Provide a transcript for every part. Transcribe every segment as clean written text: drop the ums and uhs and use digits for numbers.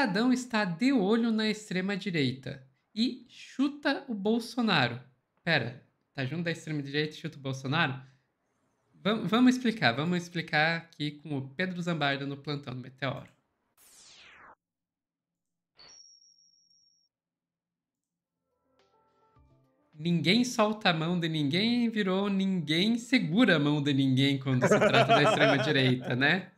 Estadão está de olho na extrema-direita e chuta o Bolsonaro. Pera, tá junto da extrema-direita e chuta o Bolsonaro? Vamos explicar aqui com o Pedro Zambarda no plantão do Meteoro. Ninguém solta a mão de ninguém virou ninguém segura a mão de ninguém quando se trata da extrema-direita, né?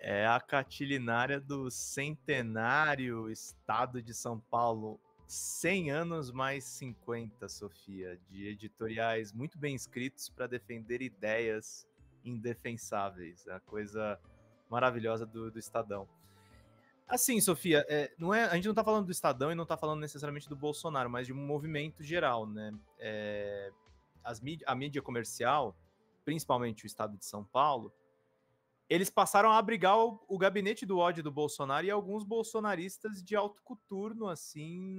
É a catilinária do centenário estado de São Paulo. 100 anos mais 50, Sofia, de editoriais muito bem escritos para defender ideias indefensáveis. A coisa maravilhosa do Estadão. Assim, Sofia, a gente não tá falando do Estadão e não tá falando necessariamente do Bolsonaro, mas de um movimento geral, né? A mídia comercial, principalmente o estado de São Paulo, eles passaram a abrigar o gabinete do ódio do Bolsonaro e alguns bolsonaristas de alto coturno, assim,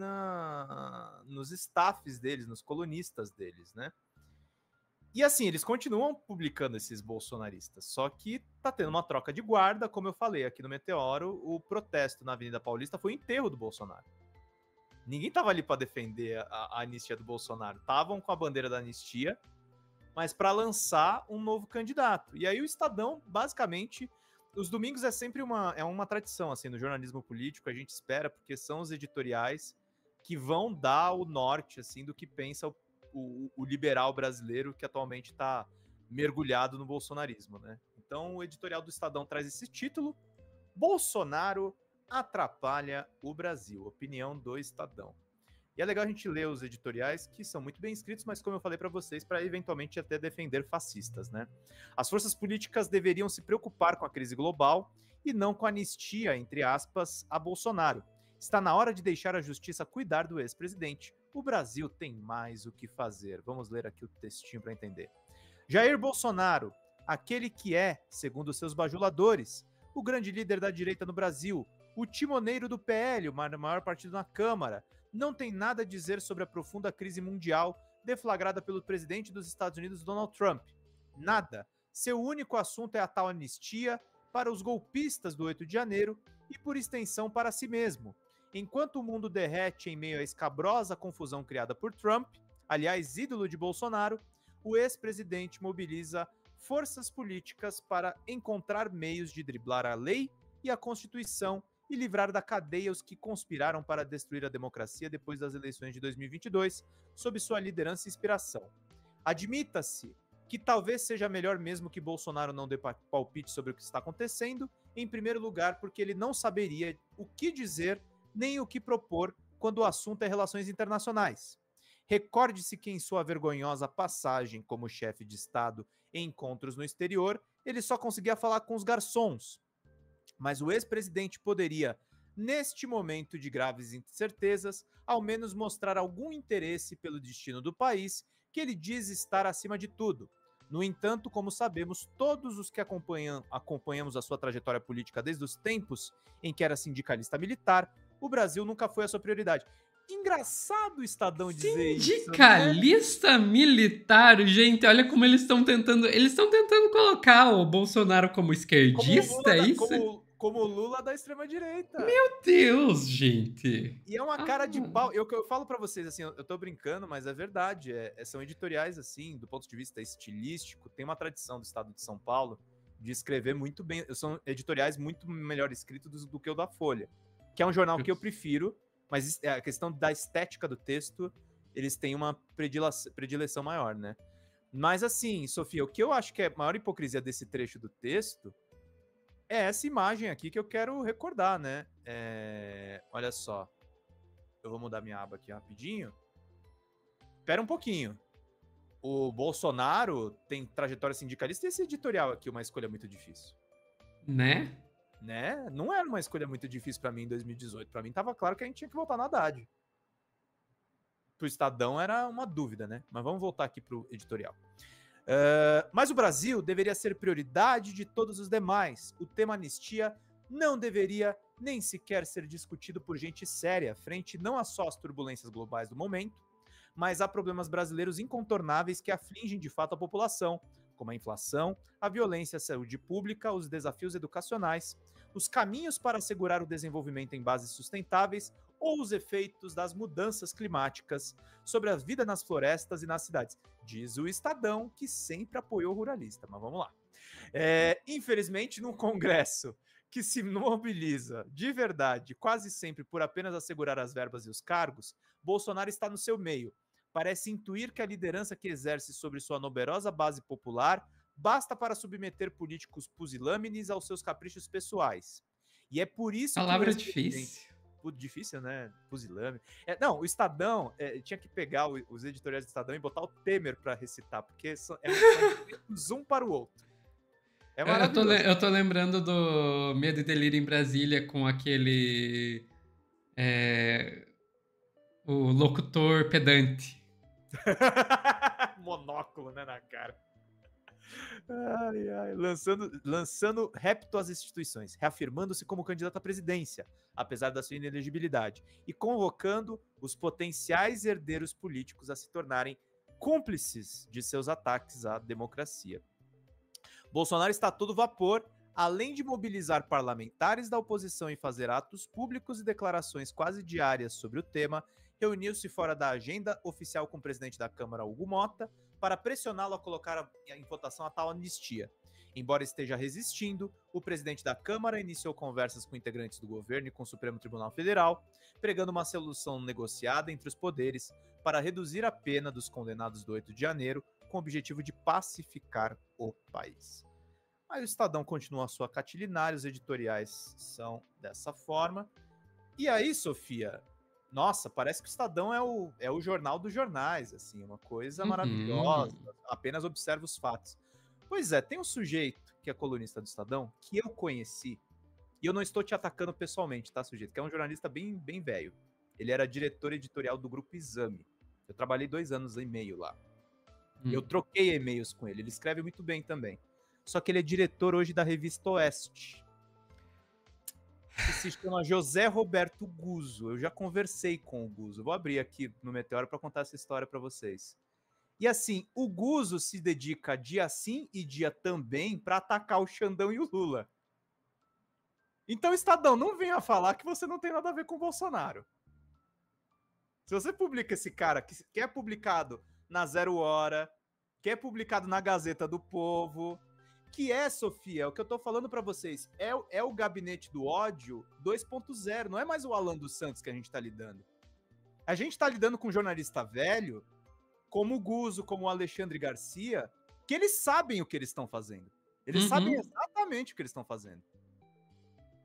nos staffs deles, nos colunistas deles, né? E assim, eles continuam publicando esses bolsonaristas, só que tá tendo uma troca de guarda, como eu falei aqui no Meteoro, o protesto na Avenida Paulista foi o enterro do Bolsonaro. Ninguém tava ali para defender a anistia do Bolsonaro, estavam com a bandeira da anistia, mas para lançar um novo candidato. E aí o Estadão, basicamente, os domingos é sempre uma tradição, assim, no jornalismo político, a gente espera, porque são os editoriais que vão dar o norte, assim, do que pensa o liberal brasileiro que atualmente está mergulhado no bolsonarismo, né? Então o editorial do Estadão traz esse título: Bolsonaro atrapalha o Brasil. Opinião do Estadão. E é legal a gente ler os editoriais, que são muito bem escritos, mas como eu falei para vocês, para eventualmente até defender fascistas, né? As forças políticas deveriam se preocupar com a crise global e não com a anistia, entre aspas, a Bolsonaro. Está na hora de deixar a justiça cuidar do ex-presidente. O Brasil tem mais o que fazer. Vamos ler aqui o textinho para entender. Jair Bolsonaro, aquele que é, segundo seus bajuladores, o grande líder da direita no Brasil, o timoneiro do PL, o maior partido na Câmara, não tem nada a dizer sobre a profunda crise mundial deflagrada pelo presidente dos Estados Unidos, Donald Trump. Nada. Seu único assunto é a tal anistia para os golpistas do 8 de janeiro e, por extensão, para si mesmo. Enquanto o mundo derrete em meio à escabrosa confusão criada por Trump, aliás, ídolo de Bolsonaro, o ex-presidente mobiliza forças políticas para encontrar meios de driblar a lei e a Constituição e livrar da cadeia os que conspiraram para destruir a democracia depois das eleições de 2022, sob sua liderança e inspiração. Admita-se que talvez seja melhor mesmo que Bolsonaro não dê palpite sobre o que está acontecendo, em primeiro lugar porque ele não saberia o que dizer nem o que propor quando o assunto é relações internacionais. Recorde-se que em sua vergonhosa passagem como chefe de Estado em encontros no exterior, ele só conseguia falar com os garçons. Mas o ex-presidente poderia, neste momento de graves incertezas, ao menos mostrar algum interesse pelo destino do país, que ele diz estar acima de tudo. No entanto, como sabemos, todos os que acompanhamos a sua trajetória política desde os tempos em que era sindicalista militar, o Brasil nunca foi a sua prioridade. Engraçado o Estadão dizer isso, né? Sindicalista militar, gente, olha como eles estão tentando. Eles estão tentando colocar o Bolsonaro como esquerdista, é isso? Como o Lula da extrema-direita. Meu Deus, gente. E é uma cara de pau. Eu falo pra vocês, assim, eu tô brincando, mas é verdade. São editoriais, assim, do ponto de vista estilístico, tem uma tradição do estado de São Paulo de escrever muito bem. São editoriais muito melhor escritos do que o da Folha, que é um jornal que eu prefiro, mas a questão da estética do texto, eles têm uma predileção maior, né? Mas assim, Sofia, o que eu acho que é a maior hipocrisia desse trecho do texto é essa imagem aqui que eu quero recordar, né? Olha só. Eu vou mudar minha aba aqui rapidinho. Espera um pouquinho. O Bolsonaro tem trajetória sindicalista e esse editorial aqui é uma escolha muito difícil. Né? Não era uma escolha muito difícil pra mim em 2018. Pra mim tava claro que a gente tinha que votar na Haddad. Pro Estadão era uma dúvida, né? Mas vamos voltar aqui pro editorial. Mas o Brasil deveria ser prioridade de todos os demais. O tema anistia não deveria nem sequer ser discutido por gente séria, frente não a só às turbulências globais do momento, mas a problemas brasileiros incontornáveis que afligem de fato a população, como a inflação, a violência, a saúde pública, os desafios educacionais, os caminhos para assegurar o desenvolvimento em bases sustentáveis ou os efeitos das mudanças climáticas sobre a vida nas florestas e nas cidades. Diz o Estadão, que sempre apoiou o ruralista, mas vamos lá. Infelizmente, num congresso que se mobiliza de verdade, quase sempre por apenas assegurar as verbas e os cargos, Bolsonaro está no seu meio. Parece intuir que a liderança que exerce sobre sua numerosa base popular basta para submeter políticos pusilâmines aos seus caprichos pessoais. E é por isso Palavra que difícil. Difícil, né? Pusilânime. Não, o Estadão tinha que pegar os editoriais do Estadão e botar o Temer para recitar, porque um zoom para o outro. É maravilhoso. Eu tô lembrando do Medo e Delírio em Brasília com aquele... o locutor pedante. Monóculo, né, na cara. Ai, ai. Lançando repto às instituições, reafirmando-se como candidato à presidência, apesar da sua inelegibilidade, e convocando os potenciais herdeiros políticos a se tornarem cúmplices de seus ataques à democracia. Bolsonaro está a todo vapor, além de mobilizar parlamentares da oposição e fazer atos públicos e declarações quase diárias sobre o tema, reuniu-se fora da agenda oficial com o presidente da Câmara, Hugo Mota, para pressioná-lo a colocar em votação a tal anistia. Embora esteja resistindo, o presidente da Câmara iniciou conversas com integrantes do governo e com o Supremo Tribunal Federal, pregando uma solução negociada entre os poderes para reduzir a pena dos condenados do 8 de janeiro, com o objetivo de pacificar o país. Aí o Estadão continua a sua catilinária, os editoriais são dessa forma. E aí, Sofia, nossa, parece que o Estadão é o jornal dos jornais, assim, uma coisa maravilhosa, apenas observa os fatos. Pois é, tem um sujeito que é colunista do Estadão, que eu conheci, e eu não estou te atacando pessoalmente, tá, sujeito? Que é um jornalista bem, bem velho. Ele era diretor editorial do Grupo Exame. Eu trabalhei 2 anos e meio lá. Eu troquei e-mails com ele, ele escreve muito bem também. Só que ele é diretor hoje da Revista Oeste, que se chama José Roberto Guzzo. Eu já conversei com o Guzzo. Vou abrir aqui no Meteoro para contar essa história para vocês. E assim, o Guzzo se dedica dia sim e dia também para atacar o Xandão e o Lula. Então, Estadão, não venha falar que você não tem nada a ver com o Bolsonaro. Se você publica esse cara que é publicado na Zero Hora, que é publicado na Gazeta do Povo, que é, Sofia, o que eu tô falando pra vocês, é o gabinete do ódio 2.0, não é mais o Alan dos Santos que a gente tá lidando. A gente tá lidando com um jornalista velho, como o Guzzo, como o Alexandre Garcia, que eles sabem o que eles estão fazendo. Eles sabem exatamente o que eles estão fazendo.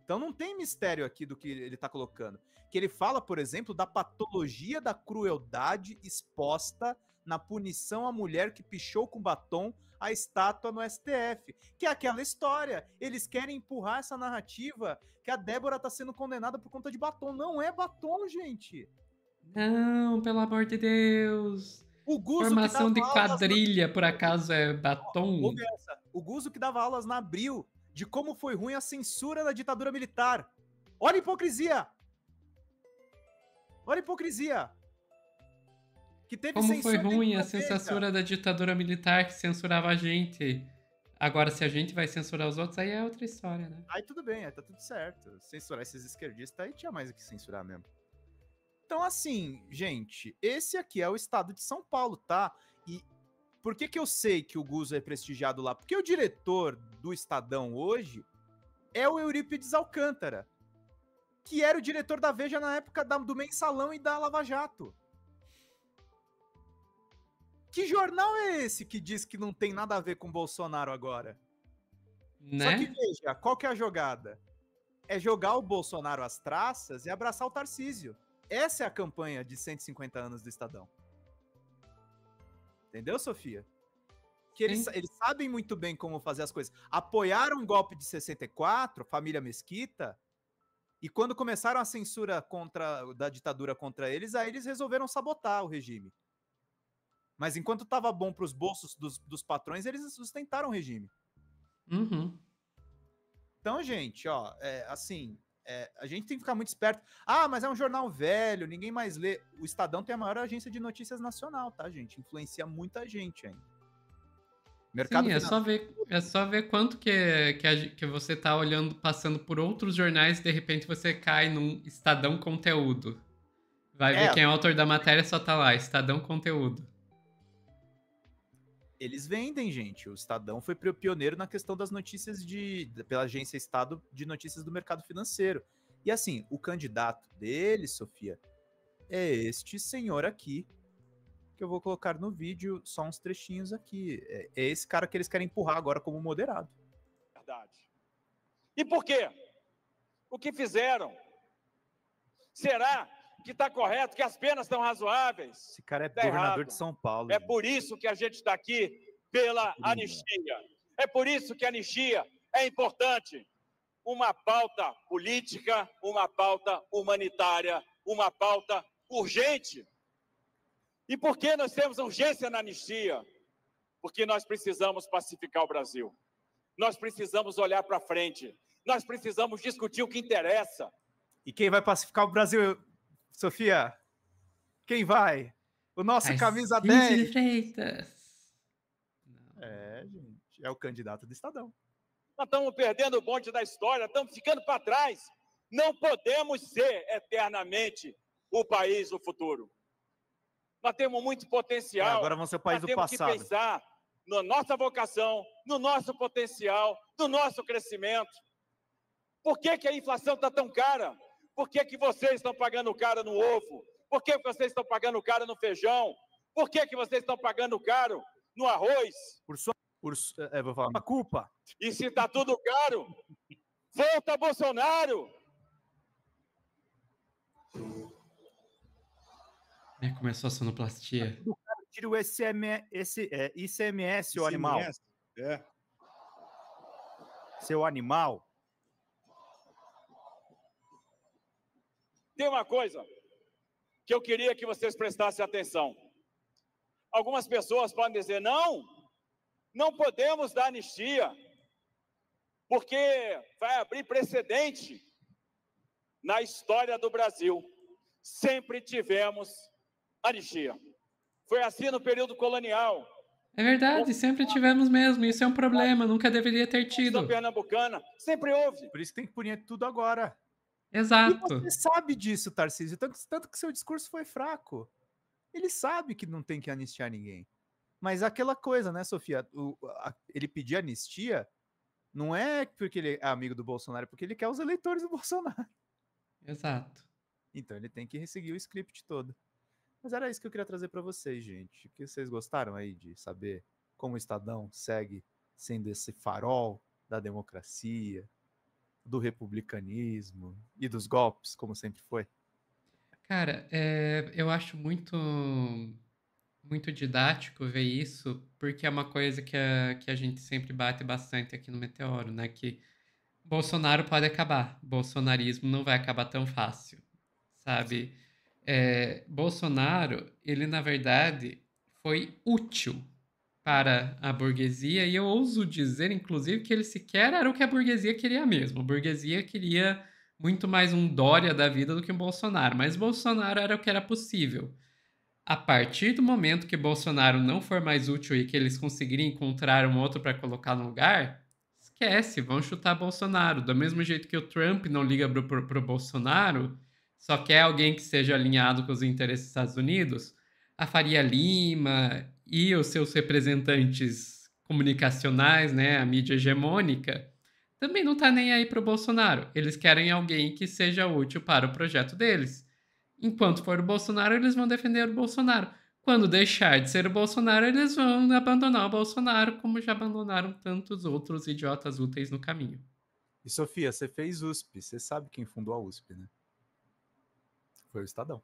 Então não tem mistério aqui do que ele tá colocando. Que ele fala, por exemplo, da patologia da crueldade exposta na punição à mulher que pichou com batom a estátua no STF. Que é aquela história. Eles querem empurrar essa narrativa que a Débora tá sendo condenada por conta de batom. Não é batom, gente. Não, pelo amor de Deus. O Guzzo Formação de quadrilha, por acaso, é batom? O Guzzo que dava aulas na Abril de como foi ruim a censura da ditadura militar. Olha a hipocrisia! Olha a hipocrisia! Que teve como foi ruim a censura da ditadura militar que censurava a gente. Agora, se a gente vai censurar os outros, aí é outra história, né? Aí tudo bem, aí tá tudo certo. Censurar esses esquerdistas aí tinha mais o que censurar mesmo. Então, assim, gente, esse aqui é o estado de São Paulo, tá? E por que eu sei que o Guzzo é prestigiado lá? Porque o diretor do Estadão hoje é o Eurípides Alcântara, que era o diretor da Veja na época do Mensalão e da Lava Jato. Que jornal é esse que diz que não tem nada a ver com Bolsonaro agora? Né? Só que veja, qual que é a jogada? É jogar o Bolsonaro às traças e abraçar o Tarcísio. Essa é a campanha de 150 anos do Estadão. Entendeu, Sofia? Que eles sabem muito bem como fazer as coisas. Apoiaram o golpe de 64, família Mesquita, e quando começaram a censura da ditadura contra eles, aí eles resolveram sabotar o regime. Mas enquanto estava bom para os bolsos dos patrões, eles sustentaram o regime. Então, gente, ó, a gente tem que ficar muito esperto. Ah, mas é um jornal velho, ninguém mais lê. O Estadão tem a maior agência de notícias nacional, tá, gente? Influencia muita gente ainda. Mercado Sim, financeiro. é só ver quanto que você tá olhando, passando por outros jornais e de repente você cai num Estadão Conteúdo. Vai ver É, quem é o autor da matéria, só tá lá, Estadão Conteúdo. eles vendem, gente. O Estadão foi pioneiro na questão das notícias pela agência Estado de notícias do mercado financeiro. E assim, o candidato dele, Sofia, é este senhor aqui, que eu vou colocar no vídeo só uns trechinhos aqui. É esse cara que eles querem empurrar agora como moderado. Verdade. E por quê? O que fizeram? Será que está correto, que as penas estão razoáveis? Esse cara é Tá governador errado. de São Paulo. É gente. por isso que a gente está aqui pela anistia. É por isso que a anistia é importante. Uma pauta política, uma pauta humanitária, uma pauta urgente. E por que nós temos urgência na anistia? Porque nós precisamos pacificar o Brasil. Nós precisamos olhar para frente. Nós precisamos discutir o que interessa. E quem vai pacificar o Brasil, Sofia? Quem vai? O nosso camisa Tarcísio 10. de Freitas. É, gente. É o candidato do Estadão. Nós estamos perdendo o bonde da história, estamos ficando para trás. Não podemos ser eternamente o país do futuro. Nós temos muito potencial. Agora vamos ser o país Nós do temos passado. que pensar na nossa vocação, no nosso potencial, no nosso crescimento. Por que a inflação está tão cara? Por que vocês estão pagando caro no ovo? Por que vocês estão pagando caro no feijão? Por que vocês estão pagando caro no arroz? Vou falar uma culpa. E se está tudo caro, volta Bolsonaro! Começou a sonoplastia. Tira o ICMS, o animal. É. Seu animal. Tem uma coisa que eu queria que vocês prestassem atenção. Algumas pessoas podem dizer, não podemos dar anistia, porque vai abrir precedente na história do Brasil. Sempre tivemos anistia. Foi assim no período colonial. É verdade, sempre tivemos mesmo. Isso é um problema, nunca deveria ter tido. Pernambucana, sempre houve. Por isso que tem que punir tudo agora. Exato. E você sabe disso, Tarcísio, tanto que seu discurso foi fraco. Ele sabe que não tem que anistiar ninguém. Mas aquela coisa, né, Sofia? Ele pedir anistia não é porque ele é amigo do Bolsonaro, é porque ele quer os eleitores do Bolsonaro. Exato. Então ele tem que seguir o script todo. Mas era isso que eu queria trazer para vocês, gente. Que vocês gostaram aí de saber como o Estadão segue sendo esse farol da democracia, do republicanismo e dos golpes, como sempre foi? Cara, eu acho muito didático ver isso, porque é uma coisa que a gente sempre bate bastante aqui no Meteoro, né? Que Bolsonaro pode acabar, bolsonarismo não vai acabar tão fácil, sabe? Bolsonaro, ele na verdade foi útil para a burguesia, e eu ouso dizer, inclusive, que ele sequer era o que a burguesia queria mesmo. A burguesia queria muito mais um Dória da vida do que um Bolsonaro, mas Bolsonaro era o que era possível. A partir do momento que Bolsonaro não for mais útil e que eles conseguirem encontrar um outro para colocar no lugar, esquece, vão chutar Bolsonaro. Do mesmo jeito que o Trump não liga pro Bolsonaro, só quer alguém que seja alinhado com os interesses dos Estados Unidos, a Faria Lima e os seus representantes comunicacionais, né, a mídia hegemônica, também não tá nem aí pro Bolsonaro. Eles querem alguém que seja útil para o projeto deles. Enquanto for o Bolsonaro, eles vão defender o Bolsonaro. Quando deixar de ser o Bolsonaro, eles vão abandonar o Bolsonaro, como já abandonaram tantos outros idiotas úteis no caminho. E Sofia, você fez USP, você sabe quem fundou a USP, né? Foi o Estadão.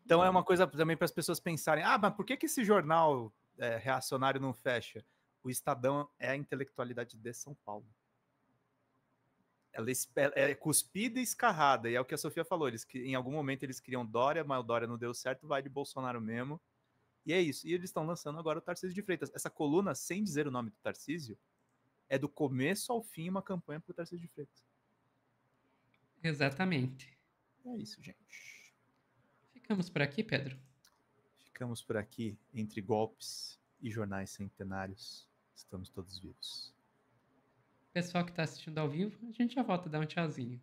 Então é uma coisa também para as pessoas pensarem, mas por que esse jornal reacionário não fecha? O Estadão é a intelectualidade de São Paulo. Ela é cuspida e escarrada, e é o que a Sofia falou, em algum momento eles queriam Dória, mas o Dória não deu certo, vai de Bolsonaro mesmo, e é isso. E eles estão lançando agora o Tarcísio de Freitas. Essa coluna, sem dizer o nome do Tarcísio, é do começo ao fim uma campanha para o Tarcísio de Freitas. Exatamente. É isso, gente. Ficamos por aqui, Pedro? Ficamos por aqui, entre golpes e jornais centenários, estamos todos vivos. Pessoal que tá assistindo ao vivo, a gente já volta a dar um tchauzinho.